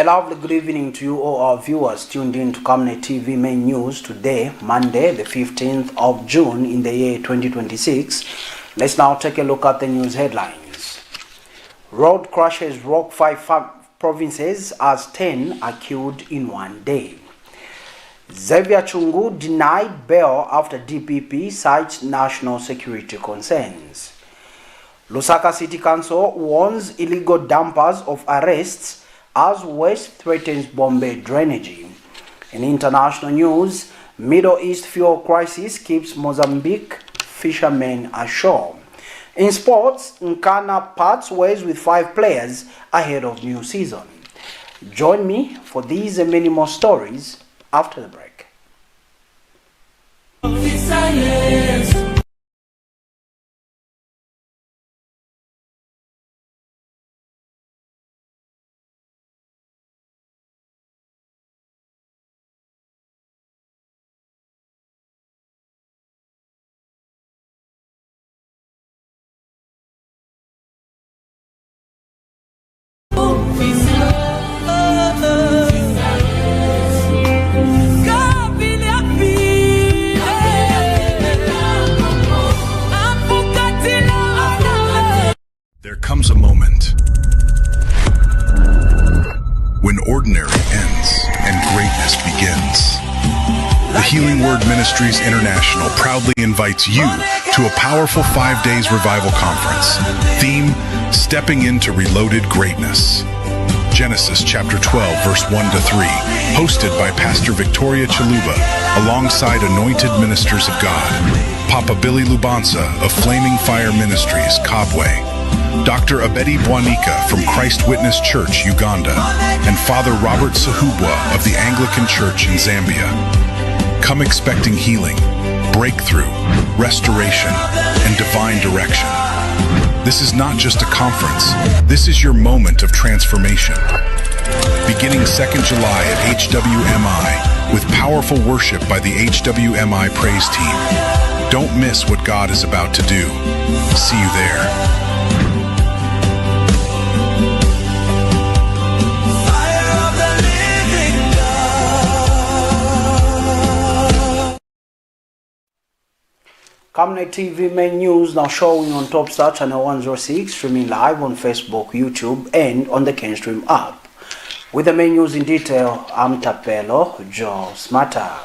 lovely good evening to you all our viewers tuned in to Camnet TV main news today, Monday, the 15th of June in the year 2026. Let's now take a look at the news headlines. Road crashes rock 5 provinces as 10 are killed in one day. Xavier CHUNGU denied bail after DPP cites national security concerns. Lusaka City Council warns illegal dumpers of arrests as West threatens Bombay drainage. In international news, Middle East fuel crisis keeps Mozambique fishermen ashore. In sports, NKANA parts ways with 5 players ahead of new season. Join me for these and many more stories after the break. There comes a moment when ordinary ends and greatness begins. The Healing Word Ministries International proudly invites you to a powerful 5 days revival conference. Theme, Stepping into Reloaded Greatness. Genesis chapter 12, verse 1 to 3, hosted by Pastor Victoria Chaluba, alongside anointed ministers of God, Papa Billy Lubanza of Flaming Fire Ministries, Kabwe, Dr. Abedi Bwanika from Christ Witness Church, Uganda, and Father Robert Sahubwa of the Anglican Church in Zambia. Come expecting healing, breakthrough, restoration, and divine direction. This is not just a conference, this is your moment of transformation. Beginning 2nd July at HWMI with powerful worship by the HWMI praise team. Don't miss what God is about to do. See you there. Camnet TV main news now showing on Topstar channel 106, streaming live on Facebook, YouTube, and on the Kenstream app. With the main news in detail, I'm Tapelo Joe Smata.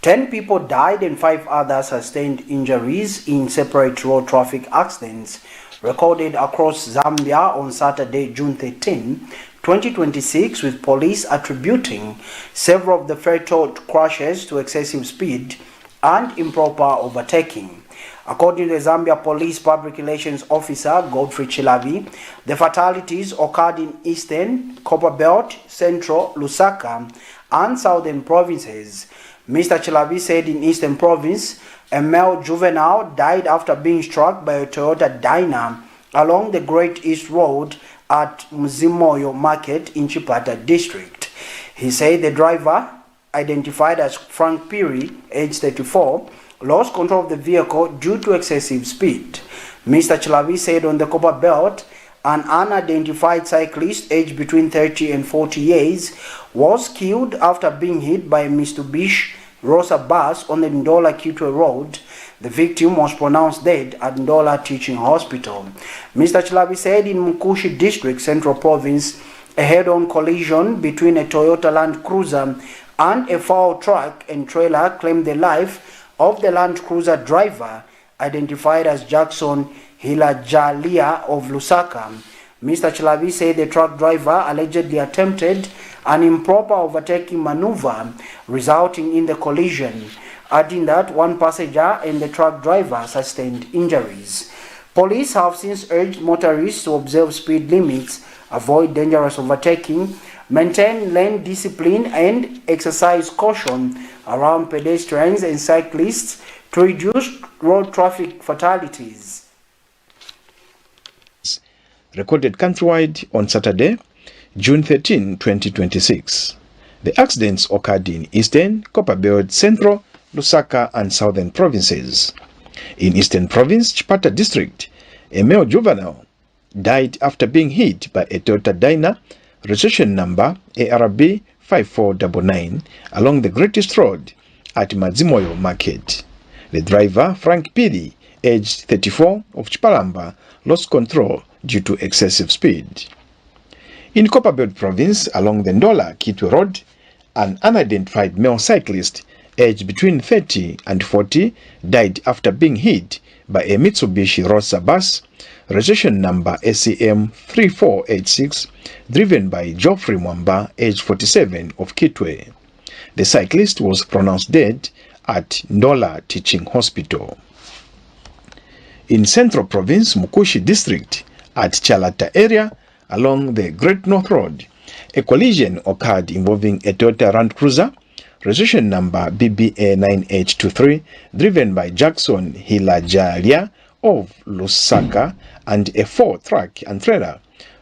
10 people died and 5 others sustained injuries in separate road traffic accidents recorded across Zambia on Saturday, June 13, 2026, with police attributing several of the fatal crashes to excessive speed and improper overtaking. According to the Zambia Police Public Relations Officer Godfrey Chilavi, the fatalities occurred in Eastern, Copperbelt, Central, Lusaka, and Southern provinces. Mr. Chilavi said in Eastern Province, a male juvenile died after being struck by a Toyota Dyna along the Great East Road at Mzimoyo Market in Chipata District. He said the driver, identified as Frank Piri, age 34, lost control of the vehicle due to excessive speed. Mr. Chilavi said on the Copper Belt, an unidentified cyclist aged between 30 and 40 years was killed after being hit by a Mitsubishi Rosa bus on the Ndola Kitwe Road. The victim was pronounced dead at Ndola Teaching Hospital. Mr. Chilavi said in Mukushi District, Central Province, a head-on collision between a Toyota Land Cruiser and a foul truck and trailer claimed the life of the Land Cruiser driver, identified as Jackson Hilajalia of Lusaka. Mr. Chilavi said the truck driver allegedly attempted an improper overtaking maneuver, resulting in the collision, adding that 1 passenger and the truck driver sustained injuries. Police have since urged motorists to observe speed limits, avoid dangerous overtaking, maintain lane discipline, and exercise caution around pedestrians and cyclists to reduce road traffic fatalities. Recorded countrywide on Saturday, June 13, 2026. The accidents occurred in Eastern, Copperbelt, Central, Lusaka, and Southern provinces. In Eastern Province, Chipata District, a male juvenile died after being hit by a Toyota Dyna registration number ARB 5499, along the Greatest Road at Mazimoyo Market. The driver, Frank Pidi, aged 34, of Chipalamba, lost control due to excessive speed. In Copperbelt Province, along the Ndola-Kitwe Road, an unidentified male cyclist aged between 30 and 40 died after being hit by a Mitsubishi Rosa bus, registration number SCM 3486, driven by Geoffrey Mwamba, aged 47, of Kitwe. The cyclist was pronounced dead at Ndola Teaching Hospital. In Central Province, Mukushi District, at Chalata area, along the Great North Road, a collision occurred involving a Toyota Land Cruiser, registration number BBA 9823, driven by Jackson Hilajalia of Lusaka, and a 4-truck and trailer,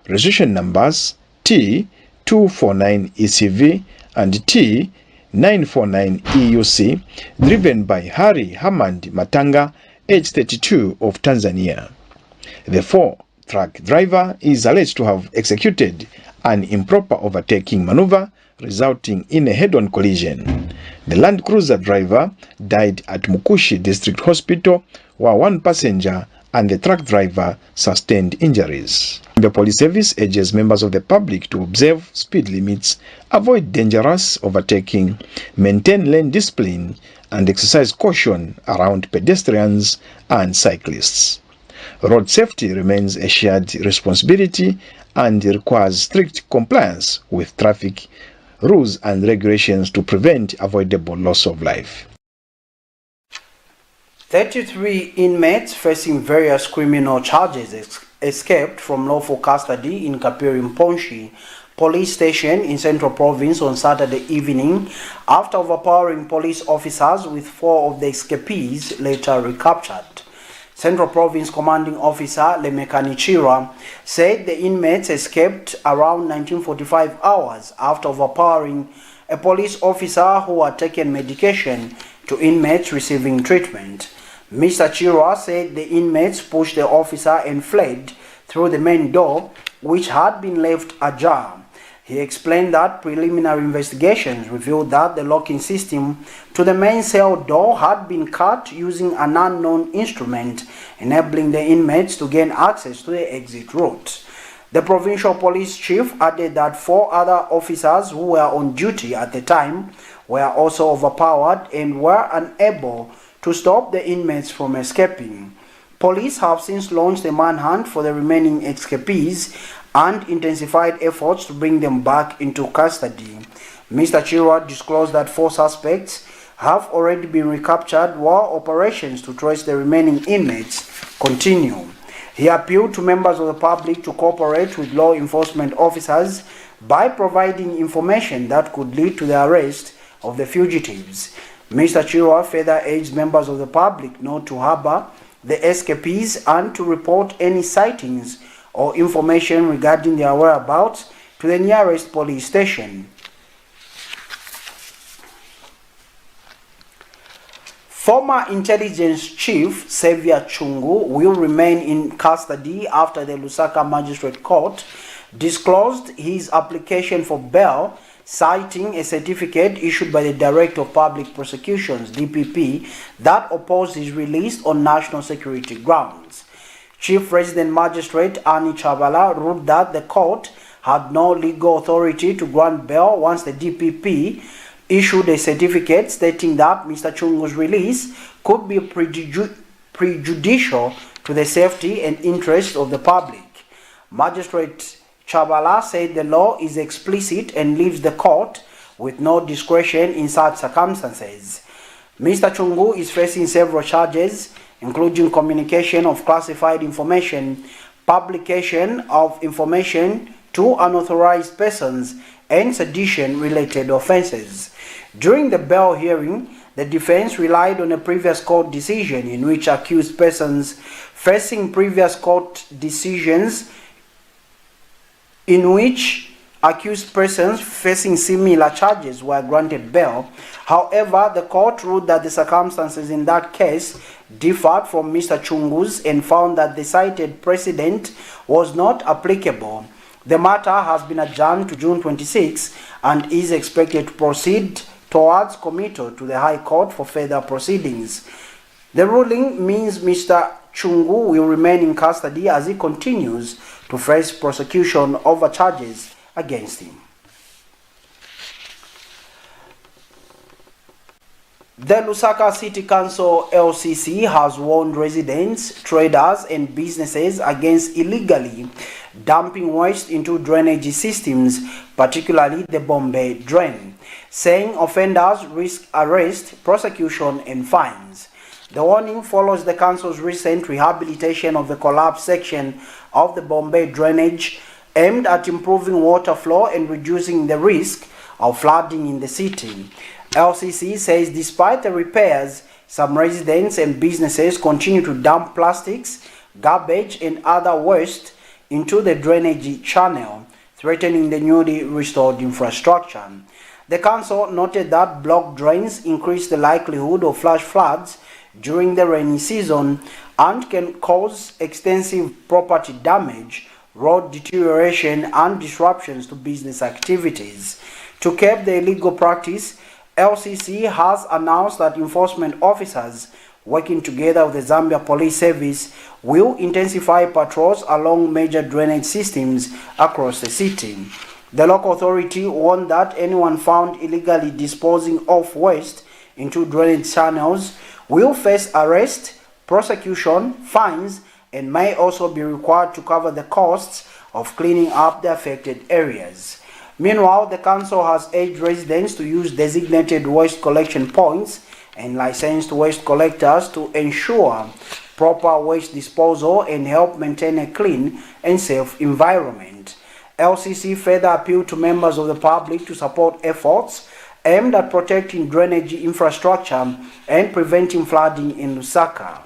registration numbers T249 ECV and T949 EUC, driven by Hari Hamand Matanga, age 32, of Tanzania. The 4-truck driver is alleged to have executed an improper overtaking maneuver, resulting in a head-on collision. The Land Cruiser driver died at Mukushi District Hospital, while one passenger and the truck driver sustained injuries. The police service urges members of the public to observe speed limits, avoid dangerous overtaking, maintain lane discipline, and exercise caution around pedestrians and cyclists. Road safety remains a shared responsibility and requires strict compliance with traffic rules and regulations to prevent avoidable loss of life. 33 inmates facing various criminal charges escaped from lawful custody in Kapiri-Mponshi police station in Central Province on Saturday evening after overpowering police officers, with 4 of the escapees later recaptured. Central Province Commanding Officer Lemekanichira said the inmates escaped around 1945 hours after overpowering a police officer who had taken medication to inmates receiving treatment. Mr. Chira said the inmates pushed the officer and fled through the main door, which had been left ajar. He explained that preliminary investigations revealed that the locking system to the main cell door had been cut using an unknown instrument, enabling the inmates to gain access to the exit route. The provincial police chief added that 4 other officers who were on duty at the time were also overpowered and were unable to stop the inmates from escaping. Police have since launched a manhunt for the remaining escapees and intensified efforts to bring them back into custody. Mr. Chira disclosed that 4 suspects have already been recaptured, while operations to trace the remaining inmates continue. He appealed to members of the public to cooperate with law enforcement officers by providing information that could lead to the arrest of the fugitives. Mr. Chira further urged members of the public not to harbor the escapees and to report any sightings or information regarding their whereabouts to the nearest police station. Former intelligence chief XAVIER CHUNGU will remain in custody after the Lusaka Magistrate Court disclosed his application for bail, citing a certificate issued by the Director of Public Prosecutions (DPP) that opposed his release on national security grounds. Chief Resident Magistrate Ani Chavala ruled that the court had no legal authority to grant bail once the DPP issued a certificate stating that Mr. Chungu's release could be prejudicial to the safety and interest of the public. Magistrate Chavala said the law is explicit and leaves the court with no discretion in such circumstances. Mr. Chungu is facing several charges, including communication of classified information, publication of information to unauthorized persons, and sedition-related offenses. During the bail hearing, the defense relied on a previous court decision in which accused persons facing previous court decisions in which accused persons facing similar charges were granted bail. However, the court ruled that the circumstances in that case differed from Mr. Chungu's and found that the cited precedent was not applicable. The matter has been adjourned to June 26 and is expected to proceed towards committal to the High Court for further proceedings. The ruling means Mr. CHUNGU will remain in custody as he continues to face prosecution over charges against him. The Lusaka City Council LCC has warned residents, traders and businesses against illegally dumping waste into drainage systems, particularly the Bombay drain, saying offenders risk arrest, prosecution and fines. The warning follows the council's recent rehabilitation of the collapsed section of the Bombay drainage aimed at improving water flow and reducing the risk of flooding in the city. LCC says despite the repairs, some residents and businesses continue to dump plastics, garbage and other waste into the drainage channel, threatening the newly restored infrastructure. The council noted that blocked drains increase the likelihood of flash floods during the rainy season and can cause extensive property damage, road deterioration and disruptions to business activities. To curb the illegal practice, LCC has announced that enforcement officers working together with the Zambia Police Service will intensify patrols along major drainage systems across the city. The local authority warned that anyone found illegally disposing of waste into drainage channels will face arrest, prosecution, fines, and may also be required to cover the costs of cleaning up the affected areas. Meanwhile, the council has urged residents to use designated waste collection points and licensed waste collectors to ensure proper waste disposal and help maintain a clean and safe environment. LCC further appealed to members of the public to support efforts aimed at protecting drainage infrastructure and preventing flooding in Lusaka.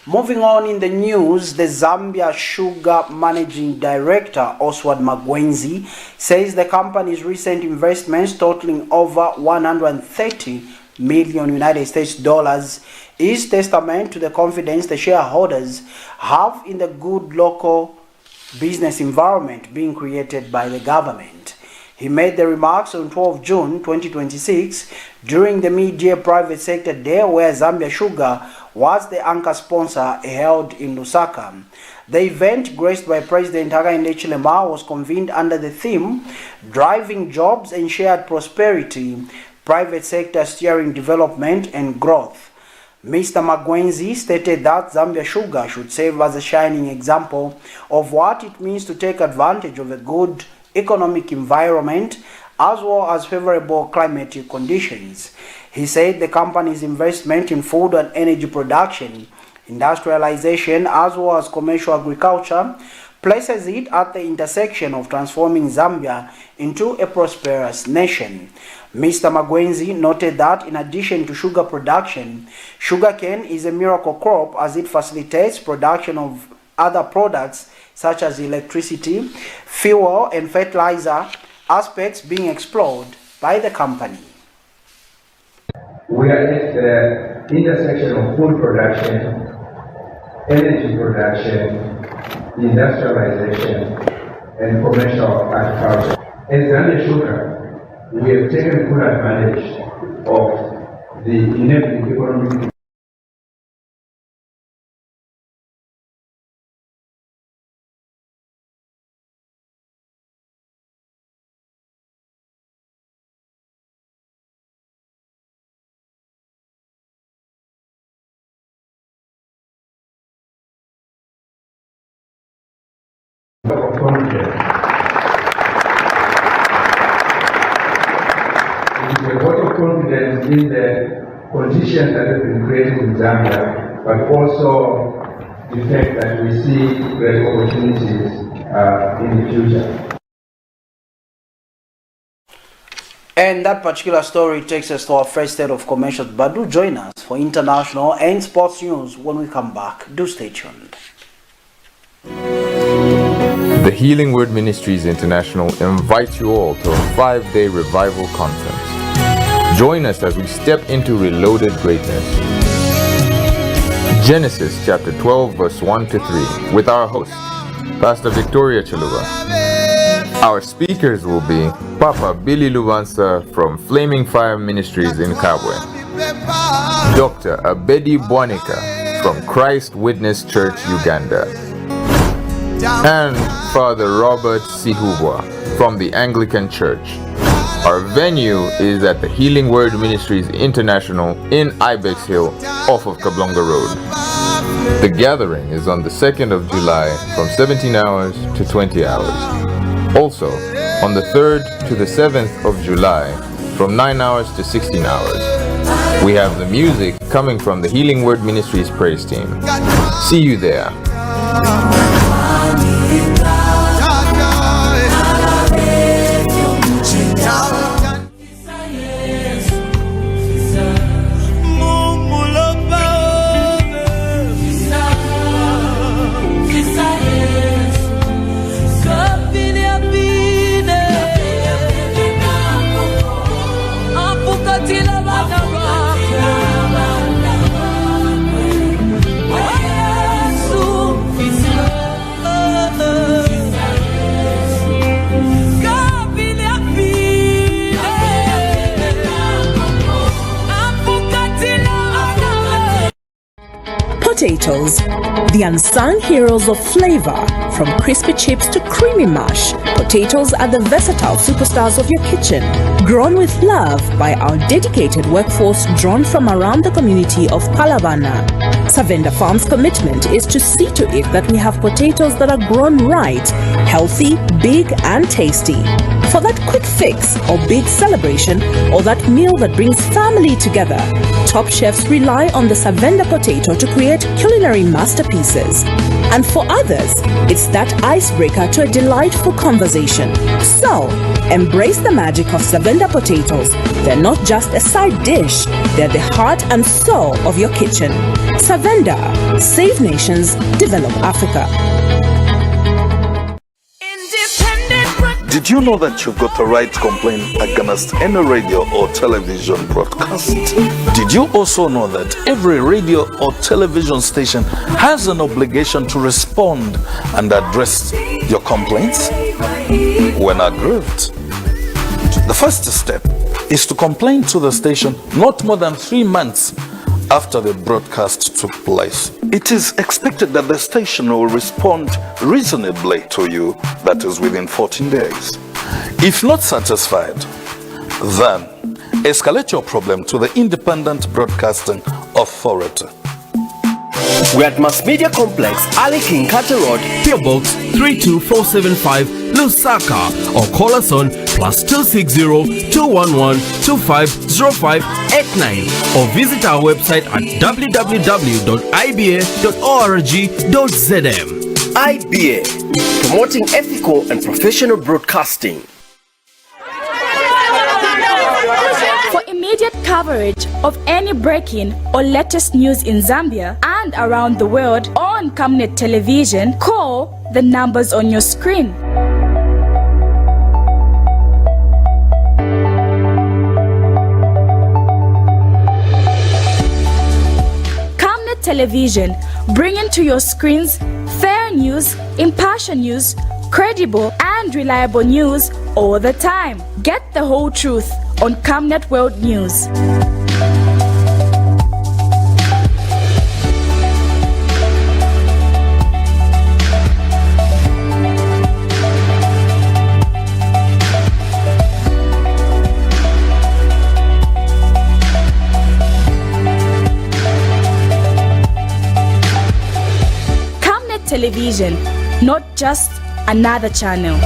Moving on in the news, the Zambia Sugar Managing Director, Oswald Magwenzi, says the company's recent investments totaling over 130 million United States dollars is testament to the confidence the shareholders have in the good local business environment being created by the government. He made the remarks on 12 June 2026 during the mid-year private sector day where Zambia Sugar was the anchor sponsor held in Lusaka. The event, graced by President Hakainde Hichilema, was convened under the theme Driving Jobs and Shared Prosperity, Private Sector Steering Development and Growth. Mr. Magwenzi stated that Zambia Sugar should serve as a shining example of what it means to take advantage of a good economic environment as well as favorable climatic conditions. He said the company's investment in food and energy production, industrialization as well as commercial agriculture places it at the intersection of transforming Zambia into a prosperous nation. Mr. Magwenzi noted that in addition to sugar production, sugarcane is a miracle crop as it facilitates production of other products such as electricity, fuel and fertilizer, aspects being explored by the company. We are at the intersection of food production, energy production, industrialization, and commercial agriculture. As Zambia Sugar, we have taken full advantage of the enabling economic of confidence. It is a vote of confidence in the conditions that have been created in Zambia, but also the fact that we see great opportunities in the future. And that particular story takes us to our first set of commercials, but do join us for international and sports news when we come back. Do stay tuned. The Healing Word Ministries International invites you all to a 5-day revival conference. Join us as we step into reloaded greatness. Genesis chapter 12 verse 1 to 3 with our host, Pastor Victoria Chaluba. Our speakers will be Papa Billy Lubansa from Flaming Fire Ministries in Kabwe, Dr. Abedi Bwanika from Christ Witness Church, Uganda, and Father Robert Sihubwa from the Anglican Church. Our venue is at the Healing Word Ministries International in Ibex Hill off of Kablonga Road. The gathering is on the 2nd of July from 17 hours to 20 hours. Also, on the 3rd to the 7th of July from 9 hours to 16 hours. We have the music coming from the Healing Word Ministries praise team. See you there. Potatoes, the unsung heroes of flavor. From crispy chips to creamy mash, potatoes are the versatile superstars of your kitchen. Grown with love by our dedicated workforce drawn from around the community of Palabana. Savenda Farm's commitment is to see to it that we have potatoes that are grown right, healthy, big and tasty. For that quick fix or big celebration or that meal that brings family together, top chefs rely on the Savenda potato to create culinary masterpieces. And for others, it's that icebreaker to a delightful conversation. So, embrace the magic of Savenda potatoes. They're not just a side dish, they're the heart and soul of your kitchen. Savenda, save nations, develop Africa. Did you know that you've got the right to complain against any radio or television broadcast? Did you also know that every radio or television station has an obligation to respond and address your complaints when aggrieved? The first step is to complain to the station not more than 3 months after the broadcast took place. It is expected that the station will respond reasonably to you, that is within 14 days. If not satisfied, then escalate your problem to the Independent Broadcasting Authority. We're at Mass Media Complex, Ali King Carter Road, PO Box 32475, Lusaka, or call us on +260 211 250589 or visit our website at www.iba.org.zm. IBA, promoting ethical and professional broadcasting. For immediate coverage of any breaking or latest news in Zambia and around the world on Camnet television, call the numbers on your screen. Camnet television, bringing to your screens fair news, impartial news, credible and reliable news all the time. Get the whole truth on Camnet World News. Camnet Television, not just another channel.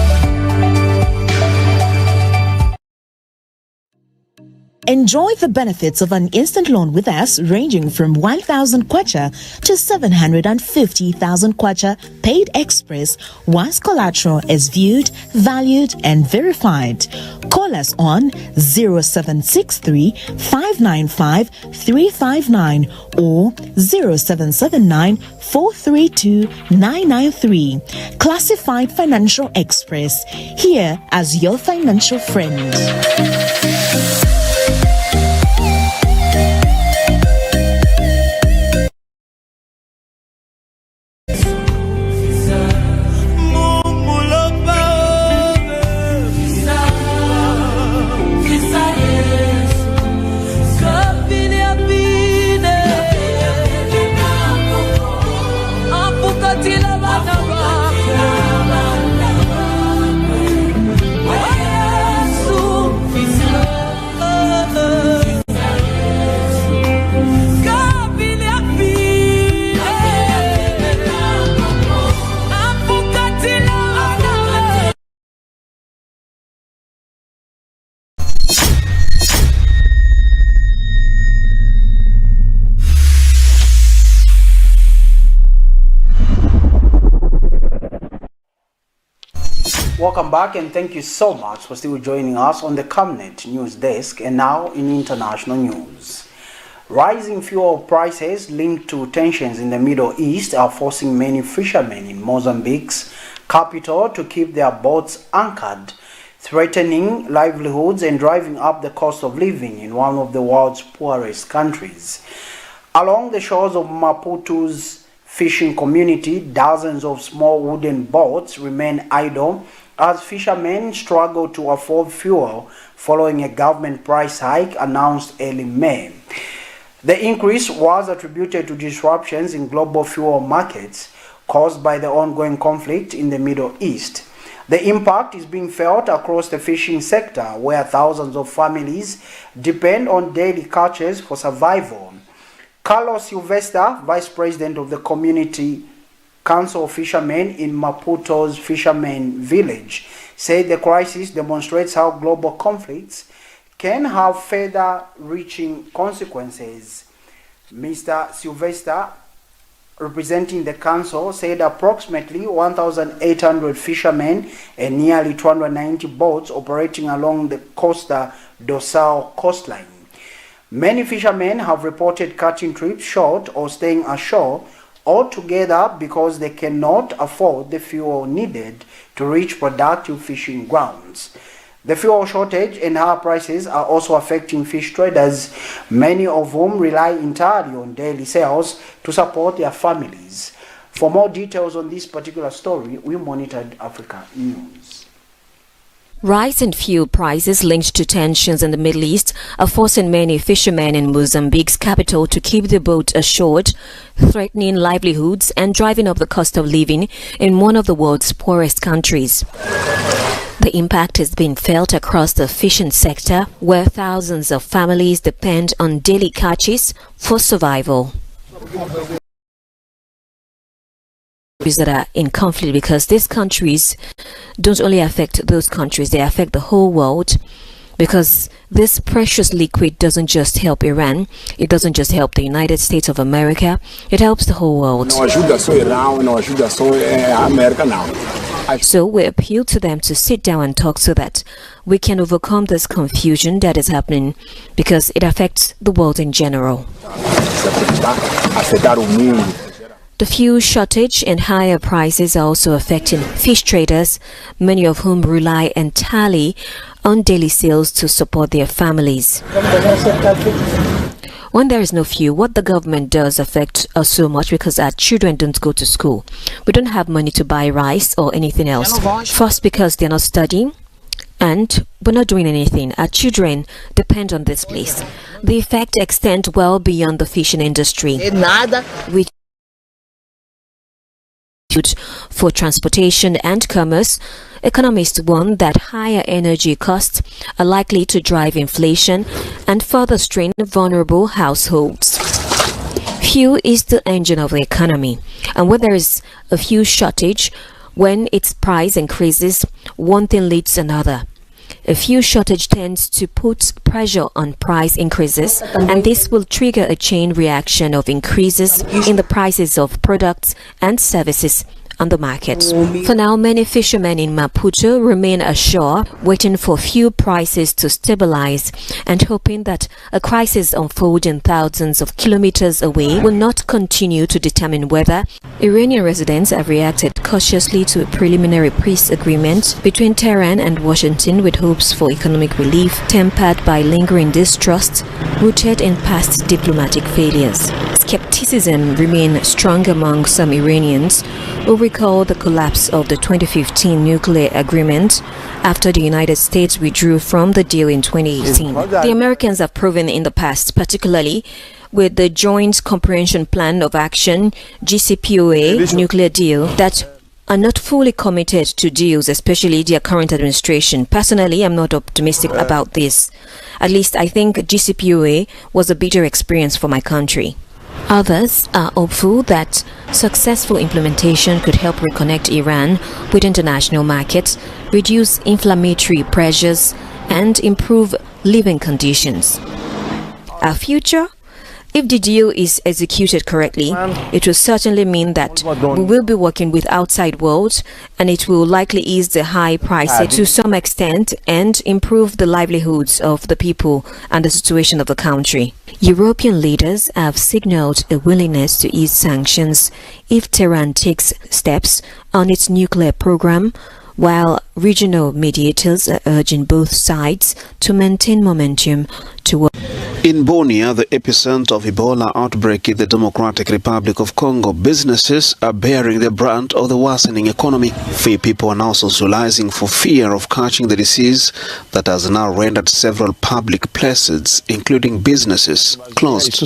Enjoy the benefits of an instant loan with us ranging from 1,000 kwacha to 750,000 kwacha paid express once collateral is viewed, valued and verified. Call us on 0763 595 359 or 0779 432 993. Classified Financial Express, here as your financial friend. Welcome back and thank you so much for still joining us on the Camnet News Desk. And now in international news. Rising fuel prices linked to tensions in the Middle East are forcing many fishermen in Mozambique's capital to keep their boats anchored, threatening livelihoods and driving up the cost of living in one of the world's poorest countries. Along the shores of Maputo's fishing community, dozens of small wooden boats remain idle as fishermen struggle to afford fuel following a government price hike announced early May. The increase was attributed to disruptions in global fuel markets caused by the ongoing conflict in the Middle East. The impact is being felt across the fishing sector, where thousands of families depend on daily catches for survival. Carlos Silvestre, Vice President of the Community Council of Fishermen in Maputo's Fishermen Village, said the crisis demonstrates how global conflicts can have further-reaching consequences. Mr. Silvestre, representing the council, said approximately 1,800 fishermen and nearly 290 boats operating along the Costa do Sol coastline. Many fishermen have reported cutting trips short or staying ashore altogether because they cannot afford the fuel needed to reach productive fishing grounds. The fuel shortage and higher prices are also affecting fish traders, many of whom rely entirely on daily sales to support their families. For more details on this particular story, we monitored Africa News. Rise in fuel prices linked to tensions in the Middle East are forcing many fishermen in Mozambique's capital to keep their boats ashore, threatening livelihoods and driving up the cost of living in one of the world's poorest countries. The impact has been felt across the fishing sector, where thousands of families depend on daily catches for survival. That are in conflict, because these countries don't only affect those countries, they affect the whole world, because this precious liquid doesn't just help Iran, it doesn't just help the United States of America, it helps the whole world. So we appeal to them to sit down and talk so that we can overcome this confusion that is happening, because it affects the world in general. The fuel shortage and higher prices are also affecting fish traders, many of whom rely entirely on daily sales to support their families. When there is no fuel, what the government does affect us so much, because our children don't go to school. We don't have money to buy rice or anything else. First, because they're not studying, and we're not doing anything. Our children depend on this place. The effect extends well beyond the fishing industry, which for transportation and commerce. Economists warn that higher energy costs are likely to drive inflation and further strain vulnerable households. Fuel is the engine of the economy, and when there is a fuel shortage, when its price increases, one thing leads to another. A fuel shortage tends to put pressure on price increases, and this will trigger a chain reaction of increases in the prices of products and services on the market. For now, many fishermen in Maputo remain ashore, waiting for fuel prices to stabilize and hoping that a crisis unfolding thousands of kilometers away will not continue to determine whether Iranian residents have reacted cautiously to a preliminary peace agreement between Tehran and Washington, with hopes for economic relief tempered by lingering distrust rooted in past diplomatic failures. Skepticism remains strong among some Iranians who recall the collapse of the 2015 nuclear agreement after the United States withdrew from the deal in 2018. The Americans have proven in the past, particularly with the Joint Comprehensive Plan of Action (JCPOA) nuclear deal, that are not fully committed to deals, especially their current administration. Personally, I'm not optimistic about this. At least I think JCPOA was a bitter experience for my country. Others are hopeful that successful implementation could help reconnect Iran with international markets, reduce inflammatory pressures, and improve living conditions. Our future If the deal is executed correctly, it will certainly mean that we will be working with outside world, and it will likely ease the high prices to some extent and improve the livelihoods of the people and the situation of the country. European leaders have signaled a willingness to ease sanctions if Tehran takes steps on its nuclear program, while regional mediators are urging both sides to maintain momentum toward. In Bunia, the epicenter of Ebola outbreak in the Democratic Republic of Congo, businesses are bearing the brunt of the worsening economy. Few people are now socializing for fear of catching the disease that has now rendered several public places, including businesses, closed.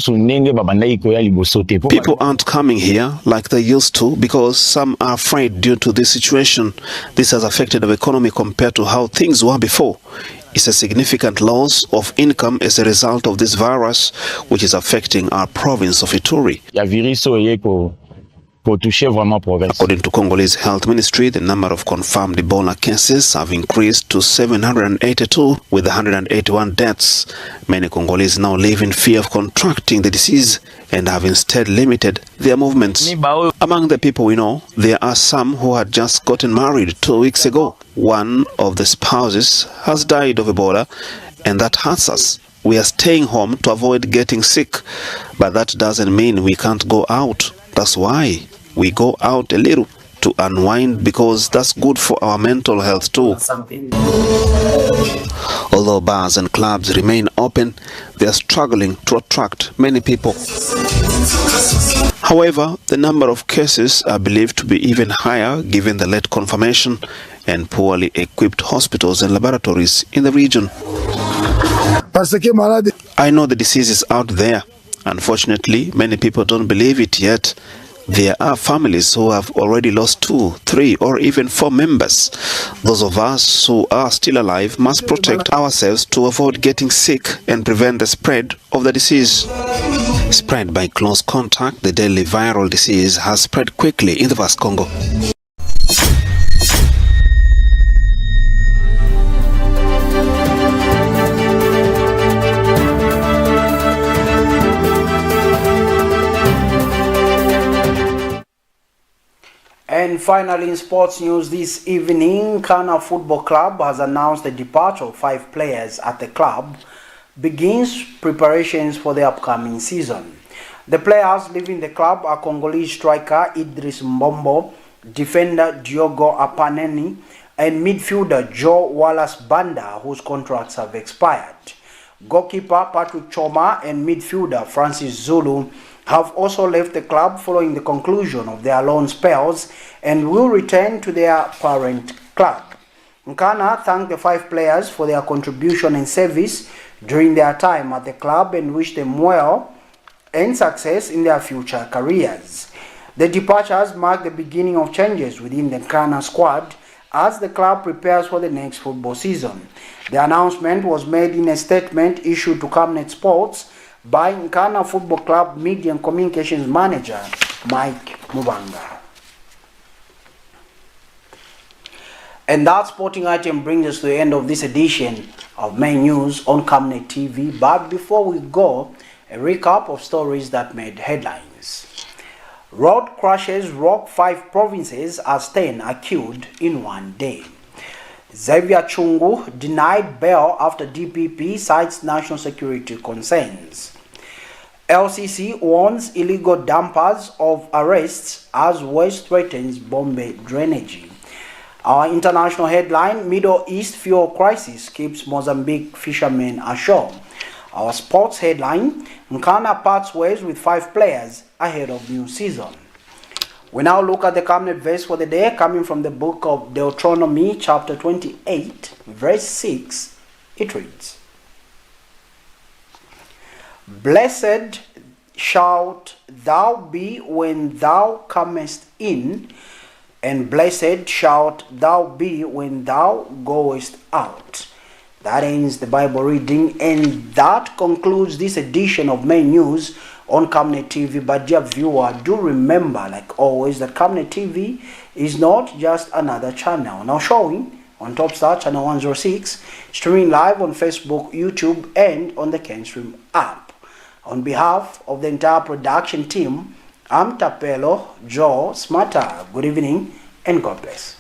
People aren't coming here like they used to because some are afraid due to this situation. This has affected our economy compared to how things were before. It's a significant loss of income as a result of this virus, which is affecting our province of Ituri. According to Congolese Health Ministry, the number of confirmed Ebola cases have increased to 782 with 181 deaths. Many Congolese now live in fear of contracting the disease and have instead limited their movements. Among the people we know, there are some who had just gotten married 2 weeks ago. One of the spouses has died of Ebola, and that hurts us. We are staying home to avoid getting sick, but that doesn't mean we can't go out. That's why we go out a little to unwind, because that's good for our mental health too. Although bars and clubs remain open, they are struggling to attract many people. However, the number of cases are believed to be even higher given the late confirmation and poorly equipped hospitals and laboratories in the region. I know the disease is out there. Unfortunately, many people don't believe it yet. There are families who have already lost 2, 3, or even 4 members. Those of us who are still alive must protect ourselves to avoid getting sick and prevent the spread of the disease. Spread by close contact, the deadly viral disease has spread quickly in the vast Congo. And finally, in sports news this evening, NKANA Football Club has announced the departure of 5 players at the club begins preparations for the upcoming season. The players leaving the club are Congolese striker Idris Mbombo, defender Diogo Apaneni, and midfielder Joe Wallace Banda, whose contracts have expired. Goalkeeper Patrick Choma and midfielder Francis Zulu have also left the club following the conclusion of their loan spells and will return to their parent club. NKANA thanked the 5 players for their contribution and service during their time at the club and wished them well and success in their future careers. The departures mark the beginning of changes within the NKANA squad as the club prepares for the next football season. The announcement was made in a statement issued to Camnet Sports by NKANA Football Club Media and Communications Manager Mike Mubanga. And that sporting item brings us to the end of this edition of Main News on Camnet TV. But before we go, a recap of stories that made headlines. Road crashes rock 5 provinces as 10 are killed in one day. XAVIER CHUNGU denied bail after DPP cites national security concerns. LCC warns illegal dumpers of arrests as waste threatens Bombay drainage. Our international headline, Middle East fuel crisis keeps Mozambique fishermen ashore. Our sports headline, NKANA parts ways with 5 players ahead of new season. We now look at the Camnet verse for the day, coming from the book of Deuteronomy chapter 28 verse 6. It reads, Blessed shalt thou be when thou comest in, and blessed shalt thou be when thou goest out. That ends the Bible reading, and that concludes this edition of Main News on Camnet TV. But dear viewer, do remember, like always, that Camnet TV is not just another channel. Now showing on Topstar channel 106, streaming live on Facebook, YouTube, and on the CanStream app. On behalf of the entire production team, I'm Tapelo Joe Smata. Good evening and God bless.